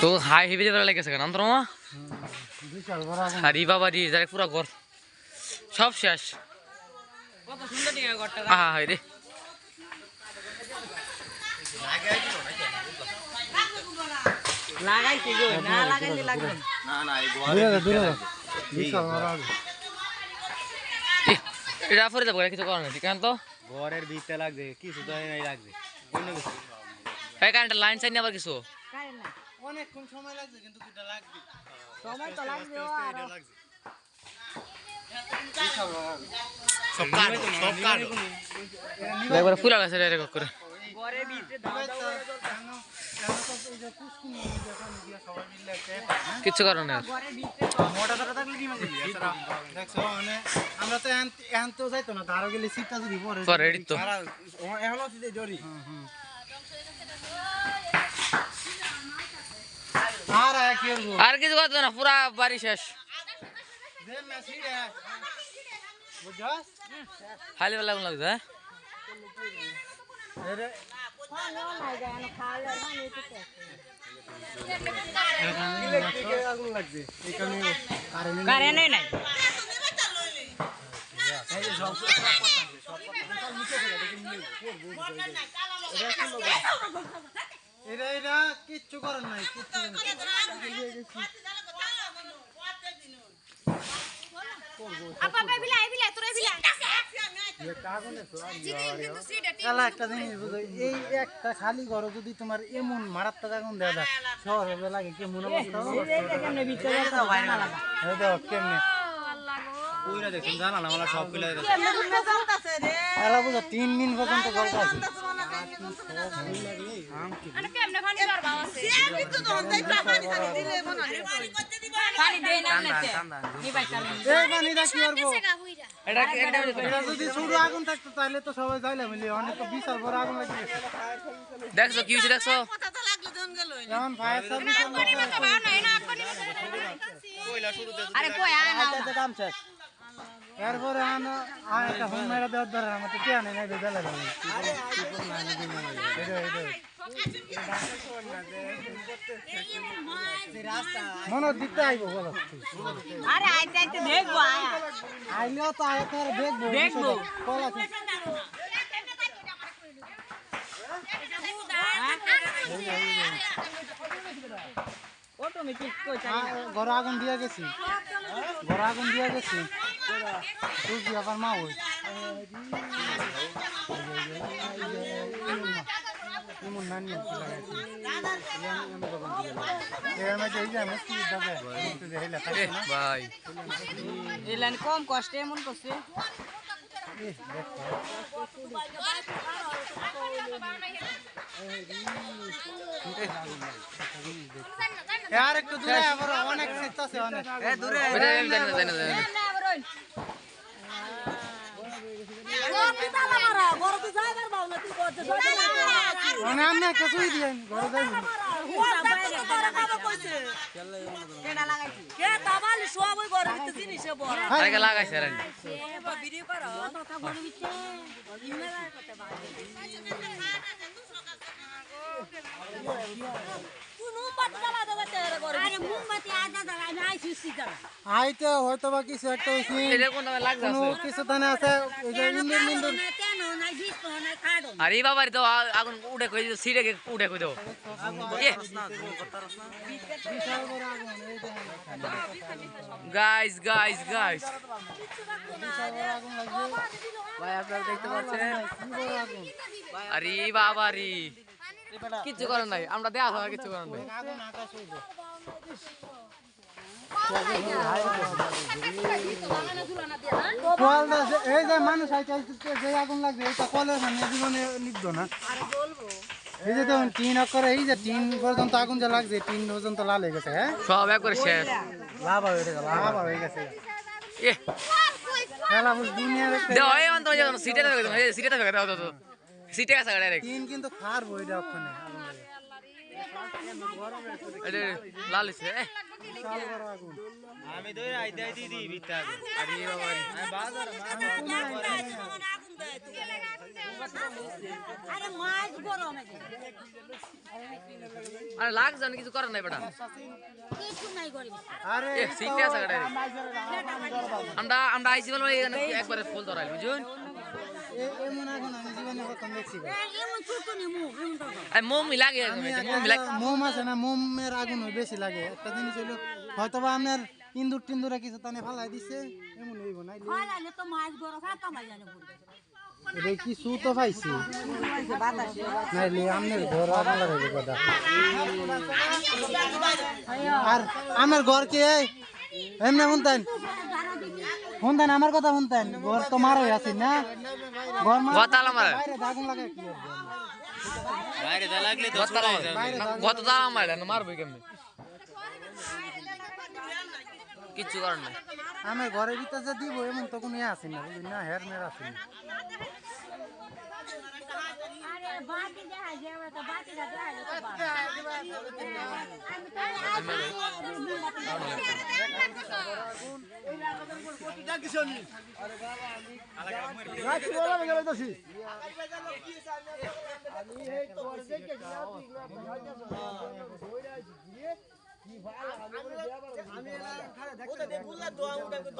তো high heavy বেলা লেগেছে কেন তোর মা আরে বাবা রে যারে পুরো ঘর সব শেষ কত সুন্দর দিকে ঘরটা হ্যাঁ হাই রে লাগাইছি গো না লাগাইলে লাগবে না না এই ঘরে বিশাল বড় এটা পরে যাব কিছু করার নেই কেন তো ঘরের ভিতরে লাগবে কিছু তো নাই লাগবে অন্য কিছু এই কারেন্ট লাইন চাই না আবার কিছু কারেন্ট না অনেকক্ষণ সময় লাগবে কিন্তু কিটা লাগবে সময় তো লাগবে আর সব কাট একবার ফুল আছে রে করে ঘরের ভিতরে দাও দাও কিছু কারণ না ঘরের ভিতরে মোটা ধরা থাকলে কি মানে দেখছো মানে আমরা তো এখন তো যাইতো না ধারো গেলে সিটটা যদি পরে রেডি তো এখনো আছে জরি আর কিছু কথা না পুরা বাড়ি শেষ খালি বেলা কোন লাগছে কিচ্ছু করার নাই একটা খালি ঘর যদি তোমার এমন মারাত্মক আগুন দেওয়া যায় শহরে লাগে কেমন কেমনে দেখুন জানা না আমার সব 3 দিন পর্যন্ত গল্প আছে আগুন থাকতো তাহলে তো সবাই যাইলাম অনেক তো বিশাল বড় আগুন লাগিয়ে দেখছো কি হয়েছে দেখছো এরপরে একটা হোম মেরা দেওয়ার দ্বারা আমার তো কে আনে নাই বেজালা মনে দিতে আইব বলো আরে আইতে আইতে দেখবো আইলেও তো আইতে আর দেখবো দেখবো কল আছে অটোমেটিক কই চাই ঘর আগুন দিয়া গেছি ঘর আগুন দিয়া গেছি তুই আবার মা হই এমন নানি ভাই এই লাইন কম কষ্টে এমন করছে यार একটু দূরে আবার অনেক চিত্তাছে অনেক এ দূরে জানি মানে আমি কিছুই দিই ঘরে যাই কেডা লাগাইছি কে তাবালি সব ওই ঘরের ভিতরে জিনিসে বড় আরে লাগাইছে রে ভিডিও করো কথা ঘরের ভিতরে ইমেলা করতে পারে আইতে হয়তো বা কিছু একটা কিছু দানে আছে আরে বাবা তো আগুন উঠে কই সিটে উঠে কই দাও গাইস গাইস গাইস ভাই আপনারা দেখতে পাচ্ছেন আরে বাবা রে কিছু করার নাই আমরা দেয়া হবে কিছু করার নাই এই যে মানুষ যে আগুন লাগবে এটা কলের সামনে জীবনে লিখব না এই যে দেখুন 3 অক্ষরে এই যে 3 পর্যন্ত আগুন যে লাগছে 3 পর্যন্ত লাল হয়ে গেছে হ্যাঁ সব একবারে শেষ লাভ হয়ে গেছে এ খেলা বুঝ দুনিয়া দেখতে দাও এই অন্তর যখন সিটে থাকে সিটে থাকে দাও তো সিটে আছে ডাইরেক্ট 3 কিন্তু খার বইটা ওখানে এটা লাল হইছে বিশাল বড় আগুন আমি তো আই দেই দিদি বিতা আরে বাবা আমি বাজার আরে মাছ গরম আছে আরে লাগ জানি কিছু করার নাই বেটা কিছু নাই গরিব আরে এ সিটে আছে গাড়ি আমরা আইছি বলে এখানে একবারে ফুল ধরাইল বুঝুন এমন আগুন আমি জীবনে প্রথম দেখছি এমন ছোট নেমু এমন তো আরে মোম লাগে মোম লাগে মোম আছে না মোমের আগুন বেশি লাগে একটা জিনিস হলো হয়তোবা আপনার ইন্দুর টিন্দুরা কিছু তানে ফালাই দিছে এমন হইব না খাইলে তো মাছ গরম ফাটা মাছ জানে পড়বে এটা কিছু তো পাইছি নাইলে আমনের ঘর আগুন লাগাইবে কথা আর আমার ঘর কে এমনি শুনতেন আমার কথা শুনতেন ঘর তো মারা আছে না ঘর ঘর তালা মারা বাইরে আগুন লাগাই কি হবে? বাইরে দা লাগলে তো কত তালা মারলে না মারবে কেমনে কিচ্ছু করার নাই আমার ঘরের ভিতরে যে দিব এমন তো কোনো আছে না বুঝলি না হের মের আছে না আরে বাটি দেখা যাবে তো বাটিটা দেখা যাবে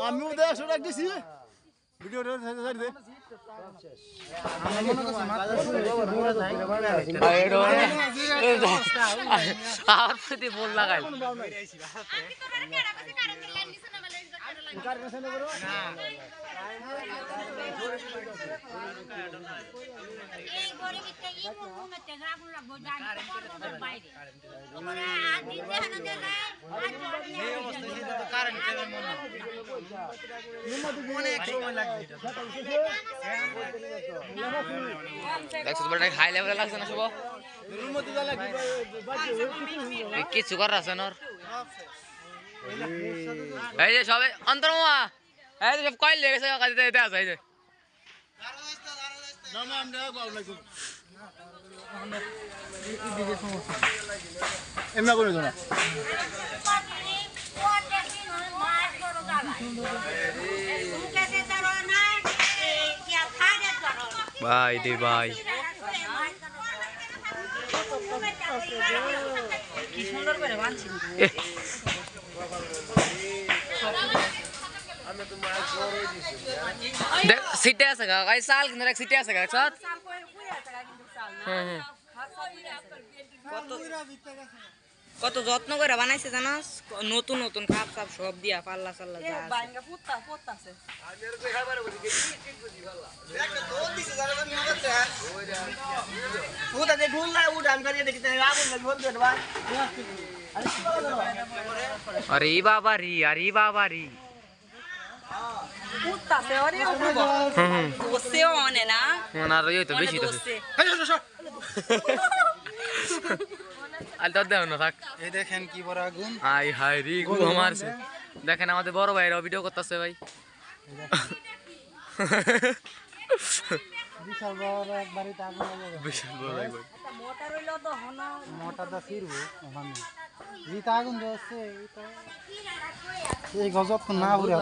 আমি উদয় আসলে দিছি ভিডিও দে আমার মনে করছে মাত্র আর প্রতি বল লাগাই এই গরিবতে এই মুমেতে আগুন লাগবে জানি পর্বতের বাইরে তোমরা আজ দিতে হানা দেলা এই অবস্থায় সেটা তো কারেন্টের মনে অনেক সময় লাগবে দেখছো বড় হাই লেভেলে লাগছে না শুভ কিছু করার আছে না এই যে সবে অন্তর্মা এই যে সব কইল লেগেছে কাজে দিতে আছে এই যে না না আমরা ভালো লাগবে এমনা করে দাও না ভাই দে ভাই কি সুন্দর করে বানছি দেখ সিটে আছে গা গাই সাল কিন্তু এক সিটে আছে গা সাথ কত যত্ন করে বানাইছে জানাস নতুন নতুন কাপ কাপ সব দিয়া পাল্লা সাল্লা যা আছে আরে বাবা রি পুত্তাছে আরে বসেও অনে না ওনার ওই তো বেশি তো আল তো দেও না থাক এই দেখেন কি বড় আগুন আই হাই রি গো মারছে দেখেন আমাদের বড় ভাইরা ভিডিও করতেছে ভাই বিশাল বড় এক বাড়িতে আগুন লাগাবে বিশাল বড় ভাই মোটা রইলো তো হন মোটা দা ফিরবো ওখানে জিতা আগুন যাচ্ছে এই গজব তো না উড়ে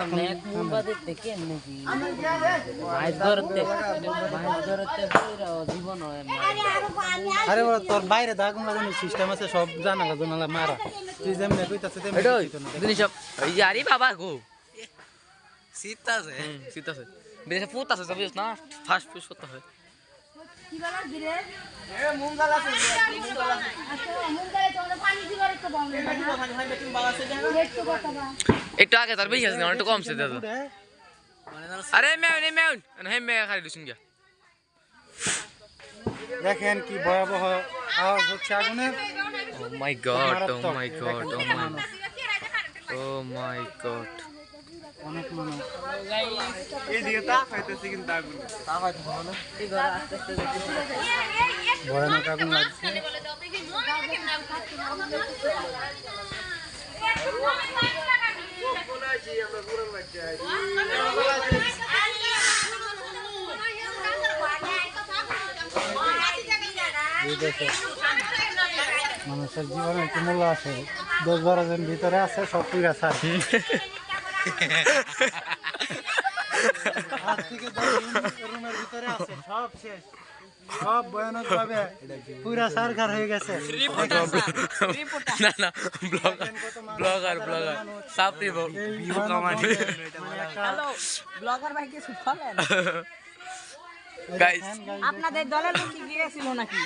আরে বড় তোর বাইরে আগুন লাগানোর সিস্টেম আছে সব জানা জানালা মারা তুই যেমনি কইতাছে তেমনি জিনিস এই যে আরে বাবা গো শীত আছে শীত আছে বেশি পুত আছে বুঝছ না ফাস্ট ফুড করতে হয় কি বলা দিরে এ মুং গাল আছে আচ্ছা মুন্ডালে তোমরা পানি দিবার একটু বন্ধ একটু কথা বা একটু আগে তার বেশি আছে না একটু কমছে দাদা আরে মেউন হে মে খালি দিছুন গিয়া দেখেন কি ভয়াবহ আওয়াজ হচ্ছে আগুনের ও মাই গড ও মাই গড অনেক মনে এইদিকে তা খাইতেছি কিন্তু আগুন ভয়ানক আগুন লাগছে মানুষের জীবনে একটু মূল্য আছে 10-12 জন ভিতরে আছে সব পুরা সার আজ থেকে 10 রুমের ভিতরে আছে সব শেষ সব ভয়ানক ভাবে পুরা সারকার হয়ে গেছে না না ব্লগার সাপটি ভিউ কামানি হ্যালো ব্লগার ভাই কিছু বলেন গাইস আপনাদের দলের লোক কি গিয়েছিল নাকি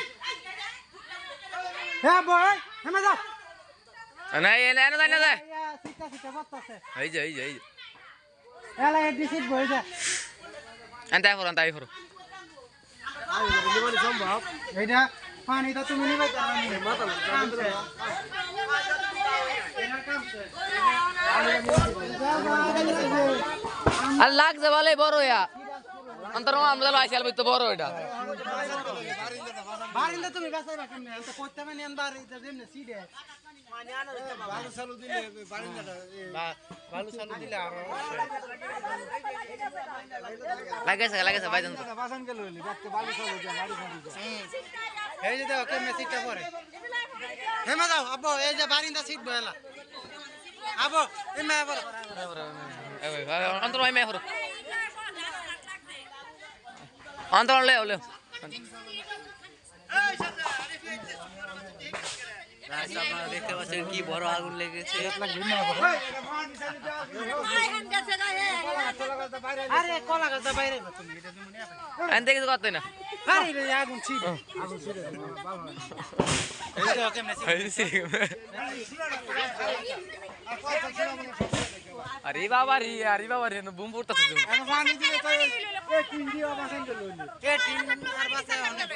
হ্যাঁ বয় হেমে যাও না এনে না না না সিটা সিটা বসতাছে এই যে এলা এ ডিসিট বই যা আনতাই ফরো এইটা পানিটা তুমি নিবে আর লাগছে বলে বড় ইয়া অন্তর আমরা লাইছাল বই তো বড় এটা বারিন্দা তুমি বাসাইবা কেমনে এত কইতে মানে আনবার এটা যেমনে সিডে বালু চালু দিলে বারিন্দাটা বালু চালু দিলে আর লাগেছে ভাই জান বাসান গেল হইলি দেখতে বালু চালু দিয়ে বাড়ি বাড়ি এই যে দেখো কেমনে সিটটা পড়ে হেমা যাও আব্বু এই যে বারিন্দা সিট বয়লা আব্বু এমে আবার অন্তর ভাই মে ফরো অন্তর লে আপনারা দেখতে পাচ্ছেন কি বড় আগুন লেগেছে আরে কলা গাছ বাইরে তুমি এটা তুমি নিয়ে আনতে কিছু করতে না আরে রে আগুন ছিড়ে এই যে কেমনে আরে বাবা রে বুম ফুটতাছে তুমি আমি পানি দিলে তো এই তিন দিও বাসান গেল হইলি এই তিন আর বাসে অনেক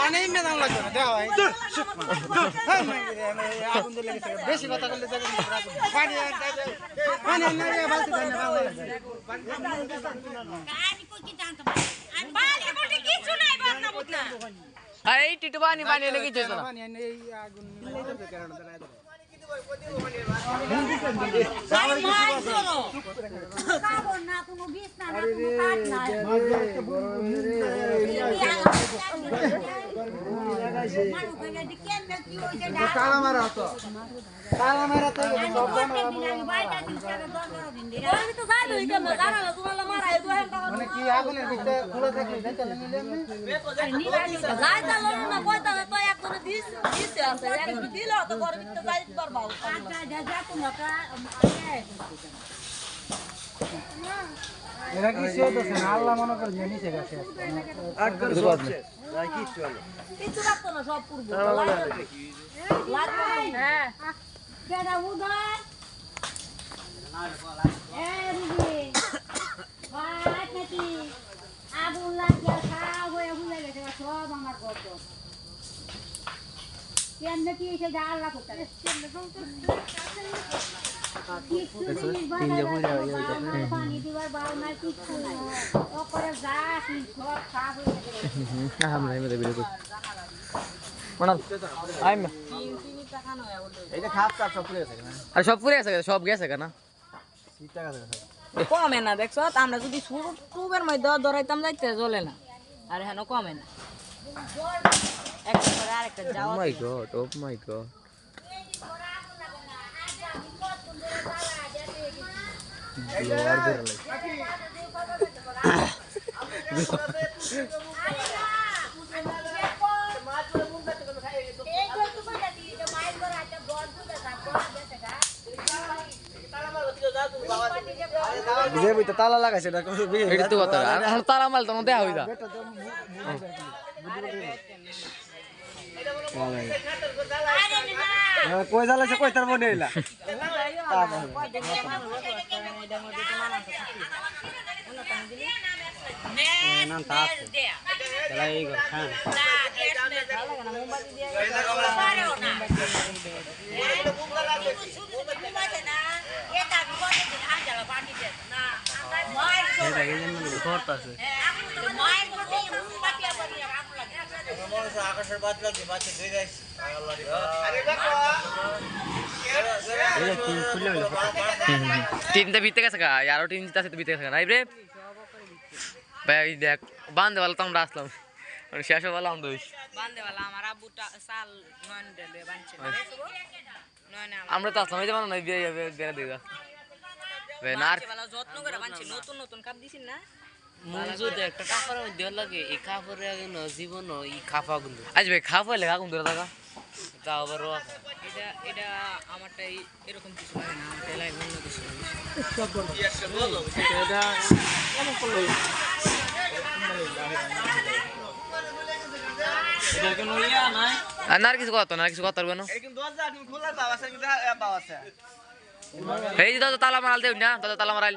অনেক মেদাম লাগবে না দেওয়া আগুন দিলে বেশি কথা বললে পানি পানি না বালতি দেন আমি কই কি জানতো আমি বাড়ি বলতে কিছু নাই বান্না বুতনা আরে এই টিটু পানি এনে কিছু না পানি এই আগুন খাবো না কোনো বিষ না কোনো কাট না মানুষ কইলে দি কেমনে কি হইছে তালা মারা তো আমি বাইটা দিন সারা 10-12 দিন ধরে আমি তো যাই লই কেমনে জানা না তোমার মারা এই দুহেন টাকা মানে কি আগুনের ভিতরে খুলে থাকলে দেখতে নিলে আমি যাই তা লড়ু না কইতা তো এক করে দিছে আছে এক দিল তো ঘর ভিতরে যাই পারবা আচ্ছা যা তোমরা এরা কি সে তো না আল্লাহ মনে করে যে নিচে গেছে কিছু রাখতো না সব পূর্ব লাগবে হ্যাঁ কেডা উদয় এ রুবি ভাই নাকি আগুন লাগিয়া খাও হয়ে ভুলে গেছে সব আমার গল্প কেমনে কি এসে যা আল্লাহ করতে পানি দিবার বাউ নাই কিছু ওপরে যা সব খারাপ হয়ে গেছে আমরা এমনি ভিডিও মানাল আইম এইটা খাপ কাপ সব পুড়ে গেছে না আর সব পুরে আছে সব গেছে কেন 30 টাকা দেবে কমে না দেখছো আমরা যদি টুবের মধ্যে ধরাইতাম যাইতে চলে না আর হেন কমে না একটা করে আরেকটা যাওয়া ও মাই গড বিজয় বই তো তালা লাগাইছে না এটা তো কথা আর তারা মাল তো দেয়া হইদা কই জ্বালাইছে কই তার মনে হইলা নাম তা আছে তাহলে এই গো হ্যাঁ এটা কি জানেন করতেছে আকাশের বাদ লাগে বাচ্চা ধরে যাইছে আরে দেখো এই তিন খুলে হলো তিনটা ভিতরে গেছে গা আরো তিন আছে ভিতরে গেছে না রে ভাই দেখ বান্ধে বল তো আমরা আসলাম মানে শেষ বললাম দোষ বান্ধে वाला আমার আব্বুটা সাল নয়ন দেলে বানছে নয়নে আমরা তো আসলাম এই যে মানে বিয়ে দিগা না আর वाला যত্ন করে বানছে নতুন নতুন কাপ দিছিস না যদি একটা কাপড়ের মধ্যে লাগে এই কাপড়ে জীবন এই খাফা কিন্তু আজ ভাই খাওয়া লেগা কোন ধরে থাকা তা আবার এটা আমারটাই এরকম কিছু লাগে না আমারটাই লাগে অন্য কিছু আর না আর কিছু কথা না আর কিছু কথা পারবে না এই যে দাদা তালা মারাল দেব না দাদা তালা মারাল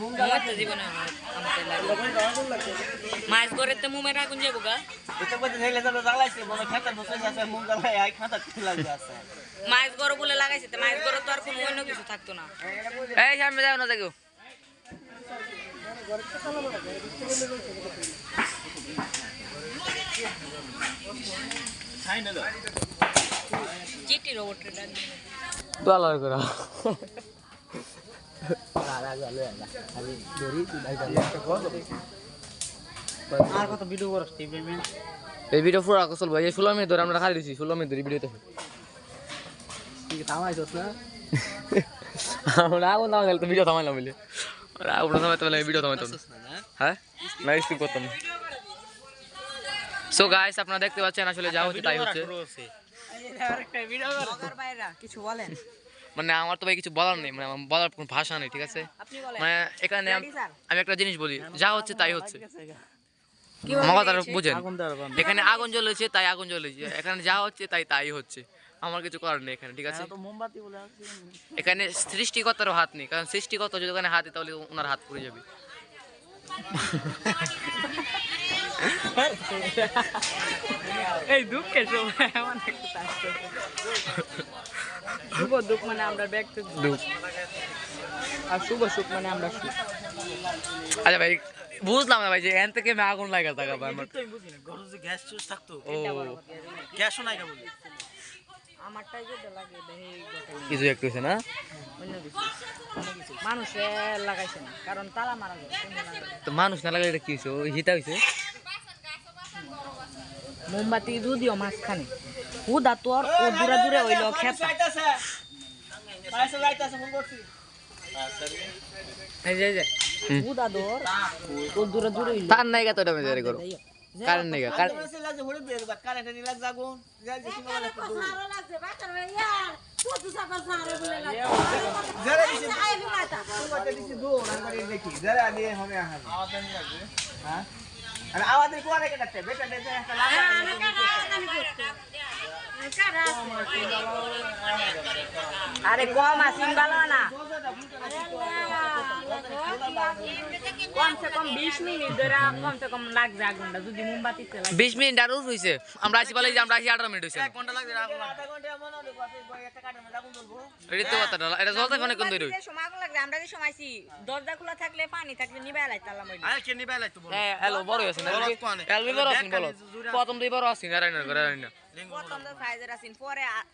মুমের তো জীবনে আমারটাই লাগে মাছ করে তো মুমের আগুন যাবো গা মাছ গরো বলে লাগাইছে তো মাছ গরো তো আর কোনো অন্য কিছু থাকতো না এই সামনে যাও না দেখো চিটি রোবটের ডাক তালা করা আর কত ভিডিও করছ টিভি মে এই ভিডিও পুরো আকসল ভাই 16 মিনিট ধরে আমরা খালি দিছি 16 মিনিট ধরে ভিডিওতে কি থামাইছস না আমরা আগুন দাও তো ভিডিও থামাইলাম বলে আর আগুন থামাইতে বলে ভিডিও থামাইতাম হ্যাঁ না স্কিপ করতাম সো গাইস আপনারা দেখতে পাচ্ছেন আসলে যা হচ্ছে তাই হচ্ছে আরেকটা ভিডিও কর ভাইরা কিছু বলেন মানে আমার তো ভাই কিছু বলার নেই মানে আমার বলার কোনো ভাষা নেই ঠিক আছে আপনি বলেন মানে এখানে আমি একটা জিনিস বলি যা হচ্ছে তাই হচ্ছে কি আমার কথাটা বুঝেন আগুন দেওয়ার বাম এখানে আগুন জ্বলেছে তাই আগুন জ্বলেছে এখানে যা হচ্ছে তাই তাই হচ্ছে আমার কিছু করার নেই এখানে ঠিক আছে তো মোমবাতি বলে আসছে এখানে সৃষ্টিকর্তারও হাত নেই কারণ সৃষ্টিকর্তা যদি ওখানে হাত দিত তাহলে ওনার হাত পড়ে যাবে এই দুঃখের সময় এমন একটা থাকতো শুভ দুঃখ মানে আমরা ব্যক্ত দুঃখ আর শুভ সুখ মানে আমরা সুখ আচ্ছা ভাই বুঝলাম না ভাই যে এন থেকে আমি আগুন লাগা থাকা ভাই আমার আমি বুঝি না ঘরে যে গ্যাস চুজ থাকতো ও গ্যাসও নাই কা বলি আমারটাই যেটা লাগে দেখি কিছু একটু হয়েছে না অন্য কিছু মানুষে লাগাইছে না কারণ তালা মারা যায় তো মানুষ না লাগলে এটা কি হয়েছে ওই হিতা হয়েছে মোমবাতি যদিও মাঝখানে হুদা তোর ও দূরে দূরে হইল খেতা এই যে হুদা দোর ও দূরে দূরে হইল তার নাই গা তো এটা মেজারি করো কারণ নাই গা কারণ আরে কম আসিন ভালো না কমসে কম 20 মিনিট ধরে কমসে কম লাগবে আগুনটা যদি মোমবাতিতে লাগে 20 মিনিট আর হইছে আমরা আসি বলে যে আমরা আসি 18 মিনিট হইছে এটা তো কথা না এটা জলতে ফোনে কোন ধরে সময় আগুন লাগবে আমরা কি সময়ছি দরজা খোলা থাকলে পানি থাকলে নিবাই লাইতালাম ওই আরে কে নিবাই লাইতো বল হ্যাঁ হ্যালো বড় আছে না এলবি বড় আছে বলো প্রথম দুই বড় আছে না রাইনা করে রাইনা প্রথম তো সাইজের আছেন পরে